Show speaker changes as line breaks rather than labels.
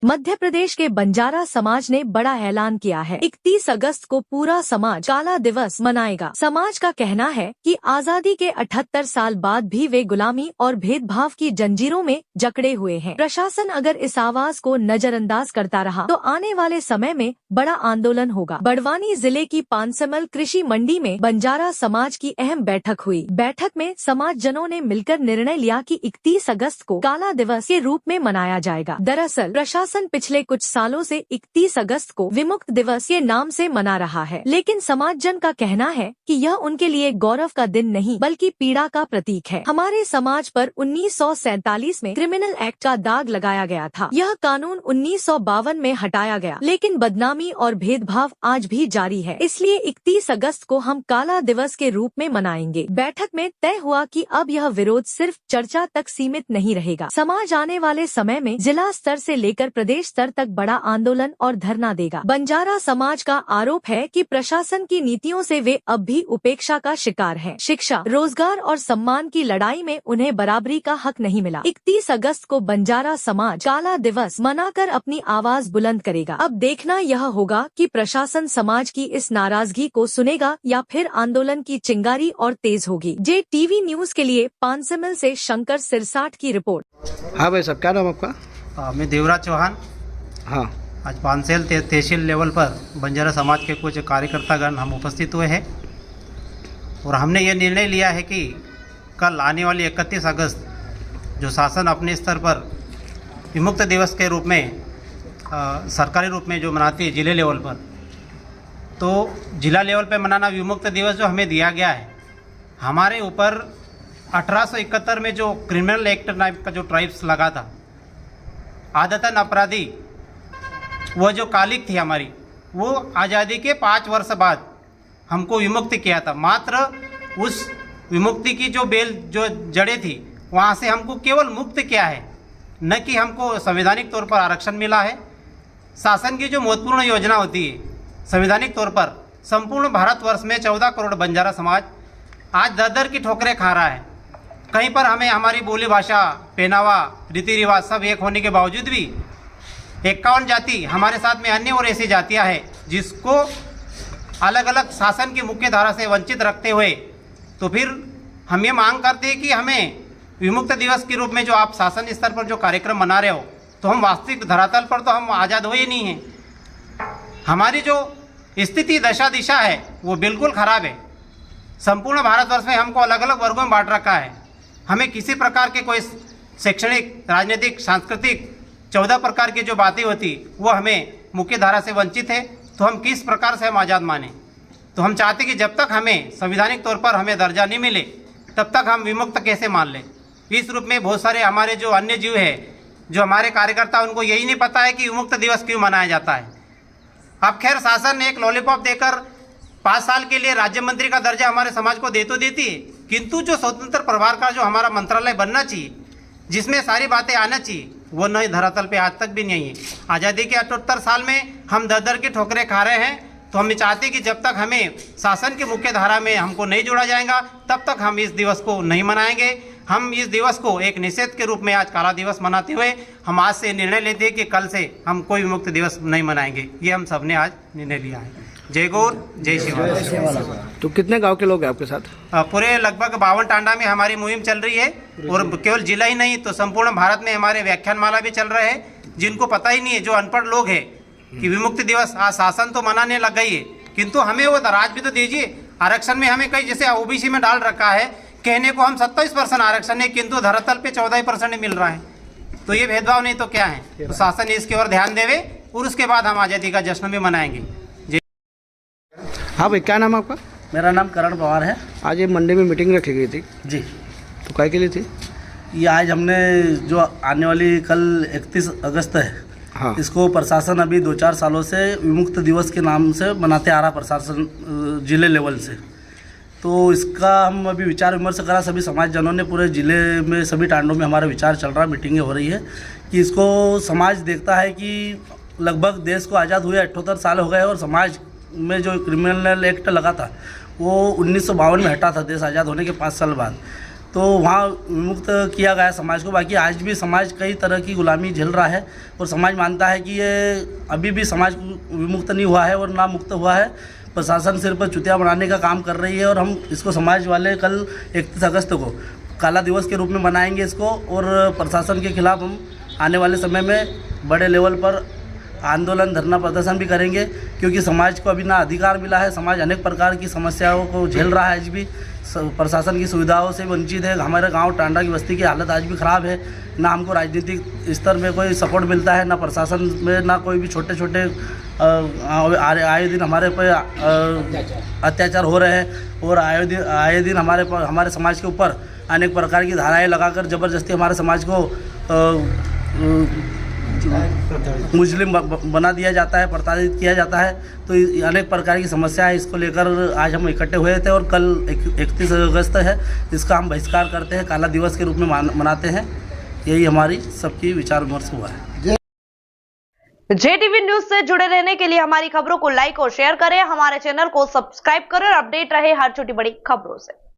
मध्य प्रदेश के बंजारा समाज ने बड़ा ऐलान किया है। 31 अगस्त को पूरा समाज काला दिवस मनाएगा। समाज का कहना है कि आजादी के 78 साल बाद भी वे गुलामी और भेदभाव की जंजीरों में जकड़े हुए हैं। प्रशासन अगर इस आवाज को नजरअंदाज करता रहा तो आने वाले समय में बड़ा आंदोलन होगा। बड़वानी जिले की पानसमल कृषि मंडी में बंजारा समाज की अहम बैठक हुई। बैठक में समाज जनों ने मिलकर निर्णय लिया कि 31 अगस्त को काला दिवस के रूप में मनाया जाएगा। दरअसल प्रशासन पिछले कुछ सालों से 31 अगस्त को विमुक्त दिवस के नाम से मना रहा है, लेकिन समाज जन का कहना है कि यह उनके लिए गौरव का दिन नहीं बल्कि पीड़ा का प्रतीक है। हमारे समाज पर 1947 में क्रिमिनल एक्ट का दाग लगाया गया था। यह कानून 1952 में हटाया गया, लेकिन बदनामी और भेदभाव आज भी जारी है। इसलिए 31 अगस्त को हम काला दिवस के रूप में मनाएंगे। बैठक में तय हुआ कि अब यह विरोध सिर्फ चर्चा तक सीमित नहीं रहेगा। समाज आने वाले समय में जिला स्तर से लेकर प्रदेश स्तर तक बड़ा आंदोलन और धरना देगा। बंजारा समाज का आरोप है कि प्रशासन की नीतियों से वे अब भी उपेक्षा का शिकार हैं। शिक्षा, रोजगार और सम्मान की लड़ाई में उन्हें बराबरी का हक नहीं मिला। 31 अगस्त को बंजारा समाज काला दिवस मनाकर अपनी आवाज बुलंद करेगा। अब देखना यह होगा कि प्रशासन समाज की इस नाराजगी को सुनेगा या फिर आंदोलन की चिंगारी और तेज होगी। JTV न्यूज के लिए पानसमल से शंकर सिरसाट की रिपोर्ट।
हाँ भाई साहब, क्या नाम आपका?
मैं देवराज चौहान।
हाँ,
आज पानसेल तहसील लेवल पर बंजारा समाज के कुछ कार्यकर्तागण हम उपस्थित हुए हैं और हमने ये निर्णय लिया है कि कल आने वाली 31 अगस्त जो शासन अपने स्तर पर विमुक्त दिवस के रूप में सरकारी रूप में जो मनाती है जिले लेवल पर, तो जिला लेवल पर मनाना विमुक्त दिवस जो हमें दिया गया है, हमारे ऊपर 1871 में जो क्रिमिनल एक्ट टाइप का जो ट्राइब्स लगा था, आदतन अपराधी, वो जो कालिक थी हमारी, वो आज़ादी के 5 वर्ष बाद हमको विमुक्त किया था। मात्र उस विमुक्ति की जो बेल जो जड़ें थी वहाँ से हमको केवल मुक्त किया है, न कि हमको संवैधानिक तौर पर आरक्षण मिला है। शासन की जो महत्वपूर्ण योजना होती है संवैधानिक तौर पर, संपूर्ण भारतवर्ष में 14 करोड़ बंजारा समाज आज दर की ठोकरें खा रहा है। कहीं पर हमें हमारी बोली भाषा, पहनावा, रीति रिवाज सब एक होने के बावजूद भी 51 जाति हमारे साथ में अन्य और ऐसी जातियां हैं जिसको अलग अलग शासन की मुख्य धारा से वंचित रखते हुए, तो फिर हम ये मांग करते हैं कि हमें विमुक्त दिवस के रूप में जो आप शासन स्तर पर जो कार्यक्रम मना रहे हो, तो हम वास्तविक धरातल पर तो हम आज़ाद हुए नहीं हैं। हमारी जो स्थिति दशा दिशा है वो बिल्कुल ख़राब है। संपूर्ण भारतवर्ष में हमको अलग अलग वर्गों में बांट रखा है। हमें किसी प्रकार के कोई शैक्षणिक, राजनीतिक, सांस्कृतिक 14 प्रकार की जो बातें होती वो हमें मुख्य धारा से वंचित है, तो हम किस प्रकार से हम आज़ाद माने। तो हम चाहते कि जब तक हमें संवैधानिक तौर पर हमें दर्जा नहीं मिले तब तक हम विमुक्त कैसे मान लें। इस रूप में बहुत सारे हमारे जो अन्य जीव है, जो हमारे कार्यकर्ता, उनको यही नहीं पता है कि विमुक्त दिवस क्यों मनाया जाता है। अब खैर शासन ने एक लॉलीपॉप देकर 5 साल के लिए राज्य मंत्री का दर्जा हमारे समाज को दे तो देती है, किंतु जो स्वतंत्र प्रभार का जो हमारा मंत्रालय बनना चाहिए, जिसमें सारी बातें आना चाहिए, वो नई धरातल पे आज तक भी नहीं है। आज़ादी के 78 साल में हम दर की ठोकरें खा रहे हैं, तो हम चाहते कि जब तक हमें शासन की मुख्य धारा में हमको नहीं जोड़ा जाएगा तब तक हम इस दिवस को नहीं मनाएंगे। हम इस दिवस को एक निषेध के रूप में आज काला दिवस मनाते हुए हम आज से निर्णय लेते हैं कि कल से हम कोई विमुक्त दिवस नहीं मनाएंगे। ये हम सब ने आज निर्णय लिया है। जय गौर, जय शिवाला।
तो कितने गांव के लोग हैं आपके साथ?
पूरे लगभग 52 टांडा में हमारी मुहिम चल रही है और केवल जिला ही नहीं तो संपूर्ण भारत में हमारे व्याख्यान माला भी चल रहे हैं। जिनको पता ही नहीं है, जो अनपढ़ लोग हैं, कि विमुक्ति दिवस आज शासन तो मनाने लग गई है, किंतु हमें वो राज भी तो दीजिए। आरक्षण में हमें कई जैसे OBC में डाल रखा है, कहने को हम 27% आरक्षण है, किंतु धरातल पे 14% मिल रहा है। तो ये भेदभाव नहीं तो क्या है। तो शासन इसकी ओर ध्यान देवे और उसके बाद हम आज़ादी का जश्न भी मनाएंगे।
हाँ भाई, क्या नाम आपका?
मेरा नाम करण पवार है।
आज ये मंडी में मीटिंग रखी गई थी
जी,
तो काय के लिए थी
ये? आज हमने जो आने वाली कल 31 अगस्त है,
हाँ,
इसको प्रशासन अभी 2-4 सालों से विमुक्त दिवस के नाम से मनाते आ रहा प्रशासन जिले लेवल से। तो इसका हम अभी विचार विमर्श करा, सभी समाज जनों ने, पूरे ज़िले में सभी टांडों में हमारा विचार चल रहा, मीटिंगें हो रही है कि इसको समाज देखता है कि लगभग देश को आज़ाद हुए 78 साल हो गए और समाज में जो क्रिमिनल एक्ट लगा था वो 1952 में हटा था, देश आज़ाद होने के 5 साल बाद। तो वहाँ विमुक्त किया गया समाज को। बाकी आज भी समाज कई तरह की गुलामी झेल रहा है और समाज मानता है कि ये अभी भी समाज विमुक्त नहीं हुआ है और ना मुक्त हुआ है। प्रशासन सिर पर चुतिया बनाने का काम कर रही है और हम इसको समाज वाले कल 31 अगस्त को काला दिवस के रूप में मनाएंगे इसको, और प्रशासन के खिलाफ हम आने वाले समय में बड़े लेवल पर आंदोलन धरना प्रदर्शन भी करेंगे, क्योंकि समाज को अभी ना अधिकार मिला है। समाज अनेक प्रकार की समस्याओं को झेल रहा है, आज भी प्रशासन की सुविधाओं से वंचित है। हमारे गांव टांडा की बस्ती की हालत आज भी ख़राब है। ना हमको राजनीतिक स्तर में कोई सपोर्ट मिलता है, ना प्रशासन में, ना कोई भी छोटे छोटे आए दिन हमारे पे अत्याचार हो रहे हैं और आए दिन हमारे समाज के ऊपर अनेक प्रकार की धाराएं लगाकर ज़बरदस्ती हमारे समाज को मुस्लिम बना दिया जाता है, प्रताड़ित किया जाता है। तो अनेक प्रकार की समस्या है, इसको लेकर आज हम इकट्ठे हुए थे और कल 31 अगस्त है, इसका हम बहिष्कार करते हैं, काला दिवस के रूप में मनाते हैं। यही हमारी सबकी विचार विमर्श हुआ है।
JTV न्यूज से जुड़े रहने के लिए हमारी खबरों को लाइक और शेयर करें, हमारे चैनल को सब्सक्राइब करें और अपडेट रहे हर छोटी बड़ी खबरों से।